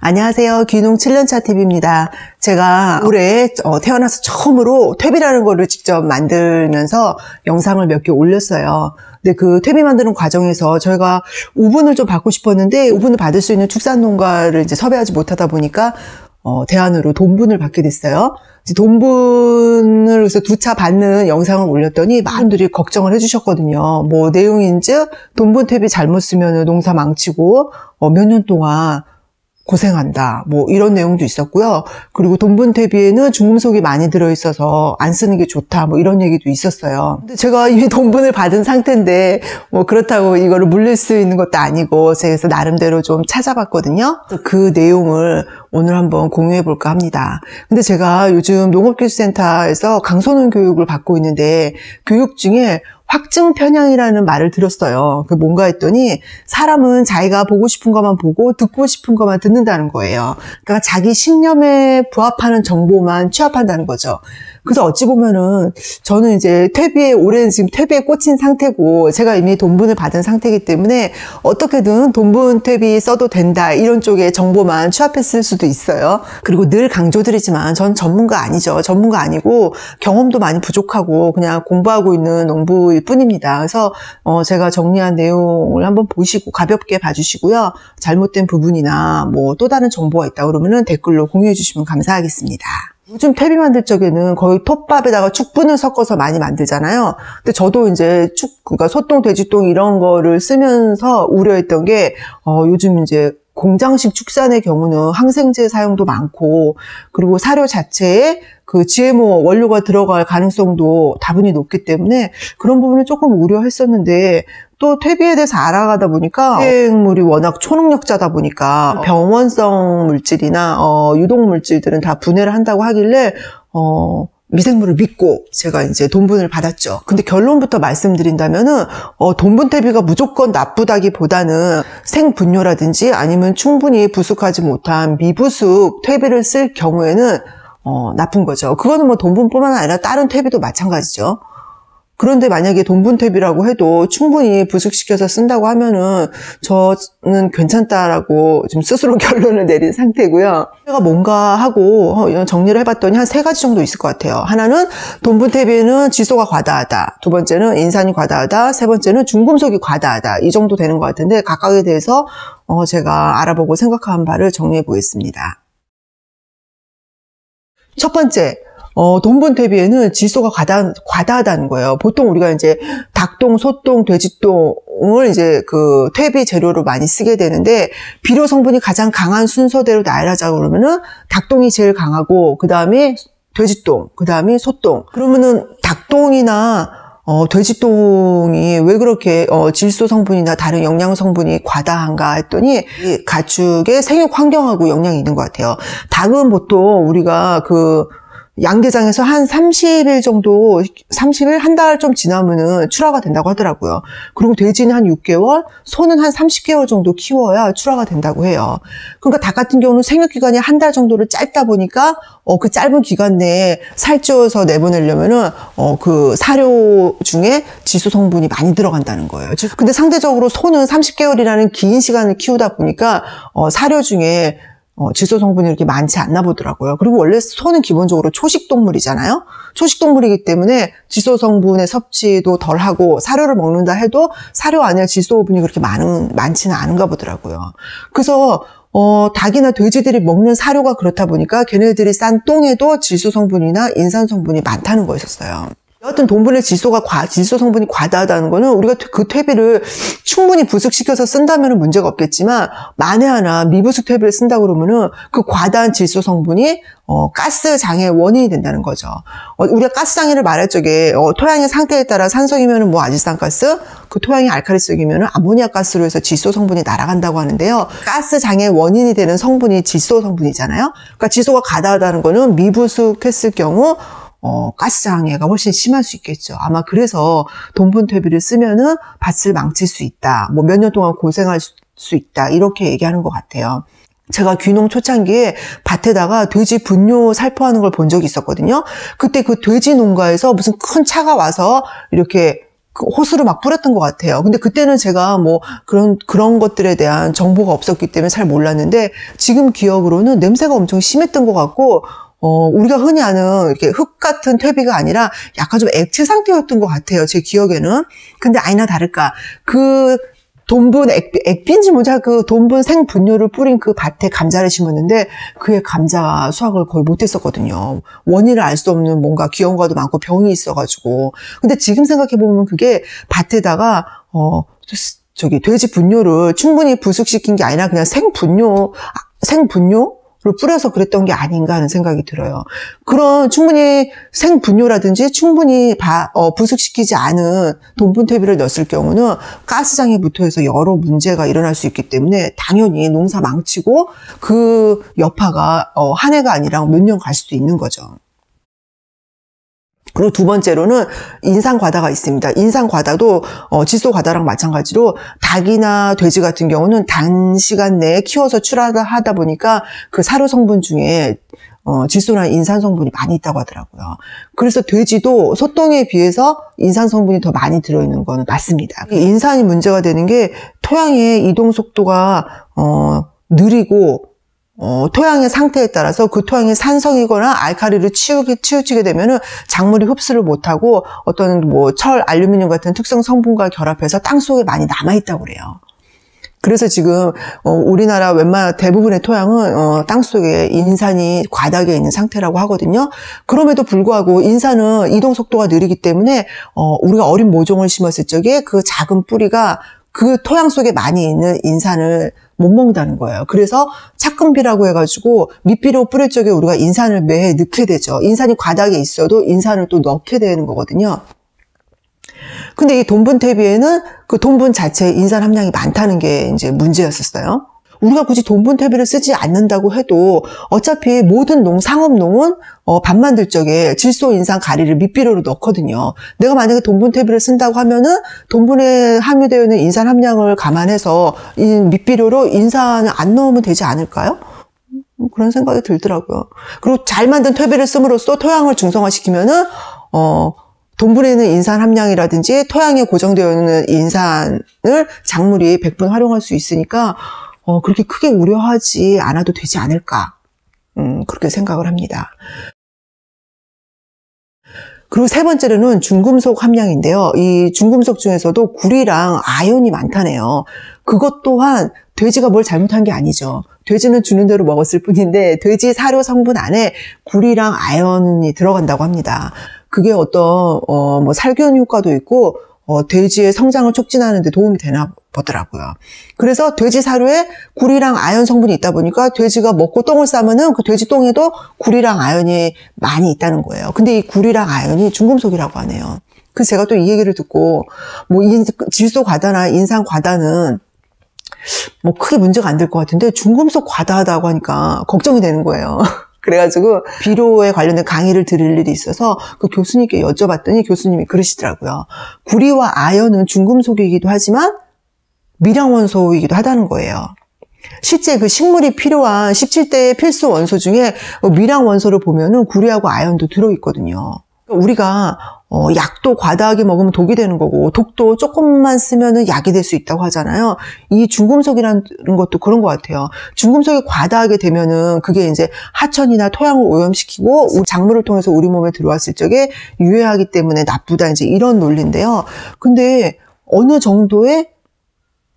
안녕하세요. 귀농 7년차 TV입니다. 제가 올해 태어나서 처음으로 퇴비라는 거를 직접 만들면서 영상을 몇 개 올렸어요. 근데 그 퇴비 만드는 과정에서 저희가 우분을 좀 받고 싶었는데 우분을 받을 수 있는 축산농가를 이제 섭외하지 못하다 보니까 대안으로 돈분을 받게 됐어요. 돈분을 그래서 2차 받는 영상을 올렸더니 많은 분들이 걱정을 해주셨거든요. 뭐 내용인즉 돈분 퇴비 잘못 쓰면 농사 망치고 몇 년 동안 고생한다. 뭐 이런 내용도 있었고요. 그리고 돈분 퇴비에는 중금속이 많이 들어있어서 안 쓰는 게 좋다. 뭐 이런 얘기도 있었어요. 근데 제가 이미 돈분을 받은 상태인데 뭐 그렇다고 이거를 물릴 수 있는 것도 아니고 그래서 나름대로 좀 찾아봤거든요. 그 내용을 오늘 한번 공유해 볼까 합니다. 근데 제가 요즘 농업기술센터에서 강소농 교육을 받고 있는데 교육 중에 확증 편향이라는 말을 들었어요. 그 뭔가 했더니 사람은 자기가 보고 싶은 것만 보고 듣고 싶은 것만 듣는다는 거예요. 그러니까 자기 신념에 부합하는 정보만 취합한다는 거죠. 그래서 어찌 보면은 저는 이제 올해는 지금 퇴비에 꽂힌 상태고 제가 이미 돈분을 받은 상태이기 때문에 어떻게든 돈분 퇴비 써도 된다 이런 쪽에 정보만 취합했을 수도 있어요. 그리고 늘 강조드리지만 전 전문가 아니죠. 전문가 아니고 경험도 많이 부족하고 그냥 공부하고 있는 농부일 뿐입니다. 그래서 제가 정리한 내용을 한번 보시고 가볍게 봐주시고요. 잘못된 부분이나 뭐 또 다른 정보가 있다 그러면은 댓글로 공유해 주시면 감사하겠습니다. 요즘 퇴비 만들 적에는 거의 톱밥에다가 축분을 섞어서 많이 만들잖아요. 근데 저도 이제 그러니까 소똥, 돼지똥 이런 거를 쓰면서 우려했던 게 요즘 이제 공장식 축산의 경우는 항생제 사용도 많고 그리고 사료 자체에 그 GMO 원료가 들어갈 가능성도 다분히 높기 때문에 그런 부분을 조금 우려했었는데 또 퇴비에 대해서 알아가다 보니까 유해물이 워낙 초능력자다 보니까 병원성 물질이나 유독 물질들은 다 분해를 한다고 하길래 미생물을 믿고 제가 이제 돈분을 받았죠. 근데 결론부터 말씀드린다면은 돈분 퇴비가 무조건 나쁘다기보다는 생분뇨라든지 아니면 충분히 부숙하지 못한 미부숙 퇴비를 쓸 경우에는 나쁜 거죠. 그거는 뭐 돈분뿐만 아니라 다른 퇴비도 마찬가지죠. 그런데 만약에 돈분 퇴비라고 해도 충분히 부숙시켜서 쓴다고 하면은 저는 괜찮다라고 지금 스스로 결론을 내린 상태고요. 제가 뭔가 하고 정리를 해봤더니 한 3가지 정도 있을 것 같아요. 하나는 돈분 퇴비에는 질소가 과다하다. 2번째는 인산이 과다하다. 3번째는 중금속이 과다하다. 이 정도 되는 것 같은데 각각에 대해서 제가 알아보고 생각한 바를 정리해 보겠습니다. 첫 번째. 돈분 퇴비에는 질소가 과다하다는 거예요. 보통 우리가 이제 닭똥, 소똥, 돼지똥을 이제 그 퇴비 재료로 많이 쓰게 되는데 비료 성분이 가장 강한 순서대로 나열하자고 그러면은 닭똥이 제일 강하고 그 다음에 돼지똥, 그 다음에 소똥. 그러면은 닭똥이나 돼지똥이 왜 그렇게 질소 성분이나 다른 영양 성분이 과다한가 했더니 이 가축의 생육 환경하고 영향이 있는 것 같아요. 닭은 보통 우리가 그 양계장에서 한 30일 정도, 30일, 한 달 좀 지나면은 출하가 된다고 하더라고요. 그리고 돼지는 한 6개월, 소는 한 30개월 정도 키워야 출하가 된다고 해요. 그러니까 닭 같은 경우는 생육기간이 한 달 정도를 짧다 보니까, 그 짧은 기간 내에 살찌워서 내보내려면은, 그 사료 중에 질소 성분이 많이 들어간다는 거예요. 근데 상대적으로 소는 30개월이라는 긴 시간을 키우다 보니까, 사료 중에 질소 성분이 이렇게 많지 않나 보더라고요. 그리고 원래 소는 기본적으로 초식동물이잖아요. 초식동물이기 때문에 질소 성분의 섭취도 덜하고 사료를 먹는다 해도 사료 안에 질소분이 그렇게 많지는 않은가 보더라고요. 그래서 닭이나 돼지들이 먹는 사료가 그렇다 보니까 걔네들이 싼 똥에도 질소 성분이나 인산 성분이 많다는 거였어요. 여하튼 돈분의 질소 성분이 과다하다는 거는 우리가 그 퇴비를 충분히 부숙시켜서 쓴다면 문제가 없겠지만 만에 하나 미부숙 퇴비를 쓴다 그러면은 그 과다한 질소 성분이 가스 장애의 원인이 된다는 거죠. 우리가 가스 장애를 말할 적에 토양의 상태에 따라 산성이면은 뭐 아질산가스, 그 토양이 알칼리성이면은 아모니아 가스로 해서 질소 성분이 날아간다고 하는데요. 가스 장애의 원인이 되는 성분이 질소 성분이잖아요. 그러니까 질소가 과다하다는 거는 미부숙했을 경우 가스 장애가 훨씬 심할 수 있겠죠. 아마 그래서 돈분 퇴비를 쓰면은 밭을 망칠 수 있다. 뭐 몇 년 동안 고생할 수 있다. 이렇게 얘기하는 것 같아요. 제가 귀농 초창기에 밭에다가 돼지 분뇨 살포하는 걸 본 적이 있었거든요. 그때 그 돼지 농가에서 무슨 큰 차가 와서 이렇게 그 호수를 막 뿌렸던 것 같아요. 근데 그때는 제가 뭐 그런 것들에 대한 정보가 없었기 때문에 잘 몰랐는데 지금 기억으로는 냄새가 엄청 심했던 것 같고 우리가 흔히 아는 이렇게 흙 같은 퇴비가 아니라 약간 좀 액체 상태였던 것 같아요. 제 기억에는. 근데 아니나 다를까. 그 돈분 액비인지 뭐지 그 돈분 생분뇨를 뿌린 그 밭에 감자를 심었는데 그의 감자 수확을 거의 못했었거든요. 원인을 알 수 없는 뭔가 기형과도 많고 병이 있어가지고. 근데 지금 생각해보면 그게 밭에다가 돼지 분뇨를 충분히 부숙시킨 게 아니라 그냥 생분뇨를 뿌려서 그랬던 게 아닌가 하는 생각이 들어요. 그런 충분히 생분뇨라든지 충분히 부숙시키지 않은 돈분퇴비를 넣었을 경우는 가스장애부터 해서 여러 문제가 일어날 수 있기 때문에 당연히 농사 망치고 그 여파가 한 해가 아니라 몇 년 갈 수도 있는 거죠. 그리고 두 번째로는 인상과다가 있습니다. 인상과다도 질소과다랑 마찬가지로 닭이나 돼지 같은 경우는 단시간 내에 키워서 출하하다 보니까 그 사료 성분 중에 질소나 인산 성분이 많이 있다고 하더라고요. 그래서 돼지도 소똥에 비해서 인산 성분이 더 많이 들어있는 건 맞습니다. 인산이 문제가 되는 게 토양의 이동 속도가 느리고 토양의 상태에 따라서 그 토양이 산성이거나 알칼리를 치우치게 되면은 작물이 흡수를 못하고 어떤 철, 알루미늄 같은 특성 성분과 결합해서 땅 속에 많이 남아있다고 그래요. 그래서 지금 우리나라 웬만한 대부분의 토양은 땅 속에 인산이 과다하게 있는 상태라고 하거든요. 그럼에도 불구하고 인산은 이동 속도가 느리기 때문에 우리가 어린 모종을 심었을 적에 그 작은 뿌리가 그 토양 속에 많이 있는 인산을 못 먹는다는 거예요. 그래서 착금비라고 해가지고 밑비료 뿌릴 적에 우리가 인산을 매해 넣게 되죠. 인산이 과다하게 있어도 인산을 또 넣게 되는 거거든요. 근데 이 돈분퇴비에는 그 돈분 자체에 인산 함량이 많다는 게 이제 문제였었어요. 우리가 굳이 돈분퇴비를 쓰지 않는다고 해도 어차피 모든 상업농은 밥 만들 적에 질소, 인산, 가리를 밑비료로 넣거든요. 내가 만약에 돈분퇴비를 쓴다고 하면은 돈분에 함유되어 있는 인산 함량을 감안해서 이 밑비료로 인산을 안 넣으면 되지 않을까요? 그런 생각이 들더라고요. 그리고 잘 만든 퇴비를 씀으로써 토양을 중성화시키면은 돈분에 있는 인산 함량이라든지 토양에 고정되어 있는 인산을 작물이 100분 활용할 수 있으니까 그렇게 크게 우려하지 않아도 되지 않을까 그렇게 생각을 합니다. 그리고 세 번째로는 중금속 함량인데요. 이 중금속 중에서도 구리랑 아연이 많다네요. 그것 또한 돼지가 뭘 잘못한 게 아니죠. 돼지는 주는 대로 먹었을 뿐인데 돼지 사료 성분 안에 구리랑 아연이 들어간다고 합니다. 그게 어떤 살균 효과도 있고 돼지의 성장을 촉진하는 데 도움이 되나 보더라고요. 그래서 돼지 사료에 구리랑 아연 성분이 있다 보니까 돼지가 먹고 똥을 싸면은 그 돼지 똥에도 구리랑 아연이 많이 있다는 거예요. 근데 이 구리랑 아연이 중금속이라고 하네요. 그래서 제가 또 이 얘기를 듣고 질소 과다나 인산 과다는 크게 문제가 안 될 것 같은데 중금속 과다하다고 하니까 걱정이 되는 거예요. 그래가지고 비료에 관련된 강의를 들을 일이 있어서 그 교수님께 여쭤봤더니 교수님이 그러시더라고요. 구리와 아연은 중금속이기도 하지만 미량원소이기도 하다는 거예요. 실제 그 식물이 필요한 17대의 필수 원소 중에 미량원소를 보면은 구리하고 아연도 들어있거든요. 우리가 약도 과다하게 먹으면 독이 되는 거고 독도 조금만 쓰면은 약이 될 수 있다고 하잖아요. 이 중금속이라는 것도 그런 것 같아요. 중금속이 과다하게 되면은 그게 이제 하천이나 토양을 오염시키고 작물을 통해서 우리 몸에 들어왔을 적에 유해하기 때문에 나쁘다 이제 이런 논리인데요. 근데 어느 정도의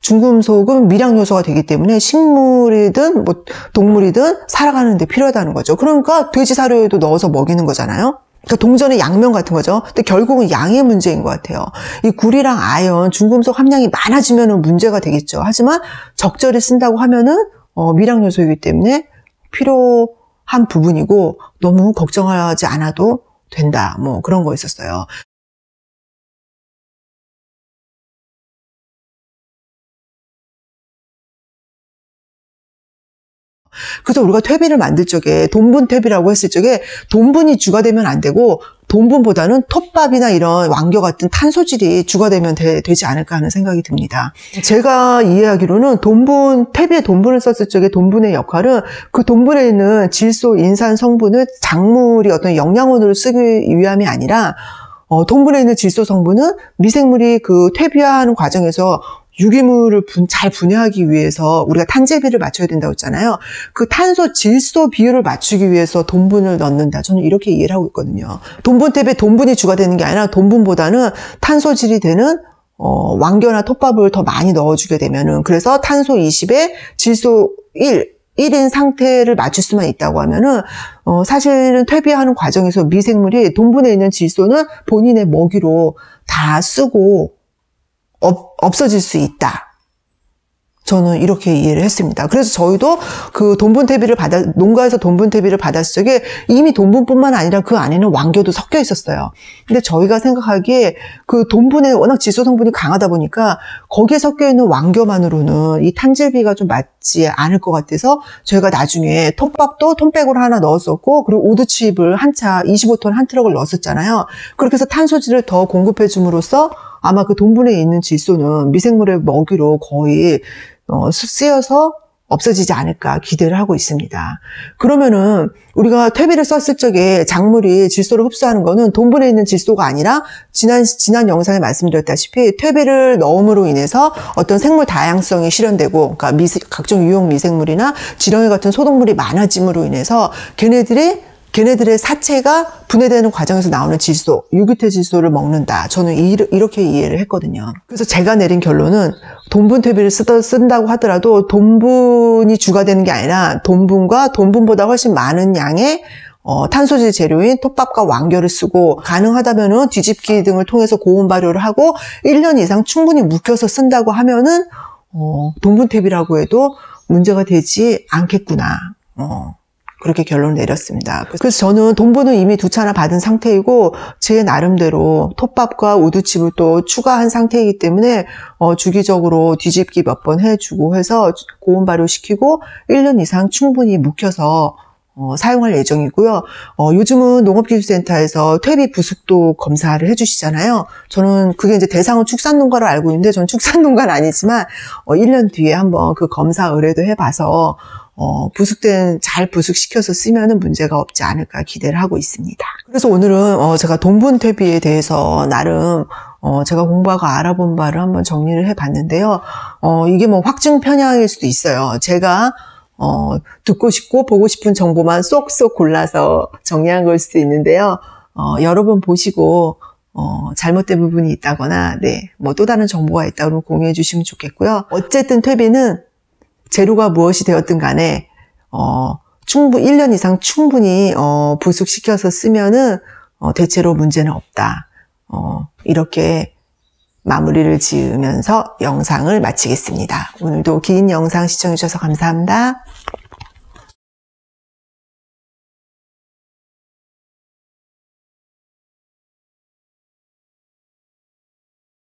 중금속은 미량 요소가 되기 때문에 식물이든 동물이든 살아가는 데 필요하다는 거죠. 그러니까 돼지 사료에도 넣어서 먹이는 거잖아요. 그러니까 동전의 양면 같은 거죠. 근데 결국은 양의 문제인 것 같아요. 이 구리랑 아연, 중금속 함량이 많아지면 문제가 되겠죠. 하지만 적절히 쓴다고 하면은 미량 요소이기 때문에 필요한 부분이고 너무 걱정하지 않아도 된다. 그런 거 있었어요. 그래서 우리가 퇴비를 만들 적에 돈분 퇴비라고 했을 적에 돈분이 주가 되면 안 되고 돈분보다는 톱밥이나 이런 왕겨 같은 탄소질이 주가 되면 되지 않을까 하는 생각이 듭니다. 제가 이해하기로는 퇴비에 돈분을 썼을 적에 돈분의 역할은 그 돈분에 있는 질소, 인산 성분을 작물이 어떤 영양원으로 쓰기 위함이 아니라 돈분에 있는 질소 성분은 미생물이 그 퇴비화하는 과정에서 유기물을 잘 분해하기 위해서 우리가 탄제비를 맞춰야 된다고 했잖아요. 그 탄소 질소 비율을 맞추기 위해서 돈분을 넣는다. 저는 이렇게 이해를 하고 있거든요. 돈분 퇴비에 돈분이 주가 되는 게 아니라 돈분보다는 탄소질이 되는 왕겨나 톱밥을 더 많이 넣어주게 되면은, 그래서 탄소 20에 질소 1인 상태를 맞출 수만 있다고 하면은, 사실은 퇴비하는 과정에서 미생물이 돈분에 있는 질소는 본인의 먹이로 다 쓰고 없어질 수 있다. 저는 이렇게 이해를 했습니다. 그래서 저희도 그 돈분 퇴비를 농가에서 돈분 퇴비를 받았을 적에 이미 돈분뿐만 아니라 그 안에는 왕겨도 섞여 있었어요. 근데 저희가 생각하기에 그 돈분에 워낙 질소 성분이 강하다 보니까 거기에 섞여 있는 왕겨만으로는 이 탄질비가 좀 맞지 않을 것 같아서 저희가 나중에 톱밥도 톤백으로 하나 넣었었고, 그리고 우드칩을 한 차 25톤 한 트럭을 넣었었잖아요. 그렇게 해서 탄소질을 더 공급해 줌으로써 아마 그 돈분에 있는 질소는 미생물의 먹이로 거의 쓰여서 없어지지 않을까 기대를 하고 있습니다. 그러면은 우리가 퇴비를 썼을 적에 작물이 질소를 흡수하는 거는 돈분에 있는 질소가 아니라 지난 영상에 말씀드렸다시피 퇴비를 넣음으로 인해서 어떤 생물 다양성이 실현되고, 그러니까 각종 유용 미생물이나 지렁이 같은 소독물이 많아짐으로 인해서 걔네들의 사체가 분해되는 과정에서 나오는 질소, 유기퇴 질소를 먹는다. 저는 이렇게 이해를 했거든요. 그래서 제가 내린 결론은 돈분 퇴비를 쓴다고 하더라도 돈분이 주가 되는 게 아니라 돈분과 돈분보다 훨씬 많은 양의 탄소질 재료인 톱밥과 왕겨를 쓰고, 가능하다면은 뒤집기 등을 통해서 고온 발효를 하고 1년 이상 충분히 묵혀서 쓴다고 하면은 돈분 퇴비라고 해도 문제가 되지 않겠구나. 그렇게 결론을 내렸습니다. 그래서 저는 돈분은 이미 2차나 받은 상태이고, 제 나름대로 톱밥과 우드칩을 또 추가한 상태이기 때문에 주기적으로 뒤집기 몇 번 해주고 해서 고온 발효시키고 1년 이상 충분히 묵혀서 사용할 예정이고요. 요즘은 농업기술센터에서 퇴비 부숙도 검사를 해주시잖아요. 저는 그게 이제 대상은 축산농가로 알고 있는데, 저는 축산농가는 아니지만 1년 뒤에 한번 그 검사 의뢰도 해봐서 잘 부숙시켜서 쓰면은 문제가 없지 않을까 기대를 하고 있습니다. 그래서 오늘은 제가 돈분 퇴비에 대해서 나름 제가 공부하고 알아본 바를 한번 정리를 해봤는데요. 이게 뭐 확증 편향일 수도 있어요. 제가 듣고 싶고 보고 싶은 정보만 쏙쏙 골라서 정리한 걸 수도 있는데요. 여러분 보시고 잘못된 부분이 있다거나 뭐 또 다른 정보가 있다 그러면 공유해 주시면 좋겠고요. 어쨌든 퇴비는 재료가 무엇이 되었든 간에 1년 이상 충분히 부숙시켜서 쓰면은 대체로 문제는 없다. 이렇게 마무리를 지으면서 영상을 마치겠습니다. 오늘도 긴 영상 시청해 주셔서 감사합니다.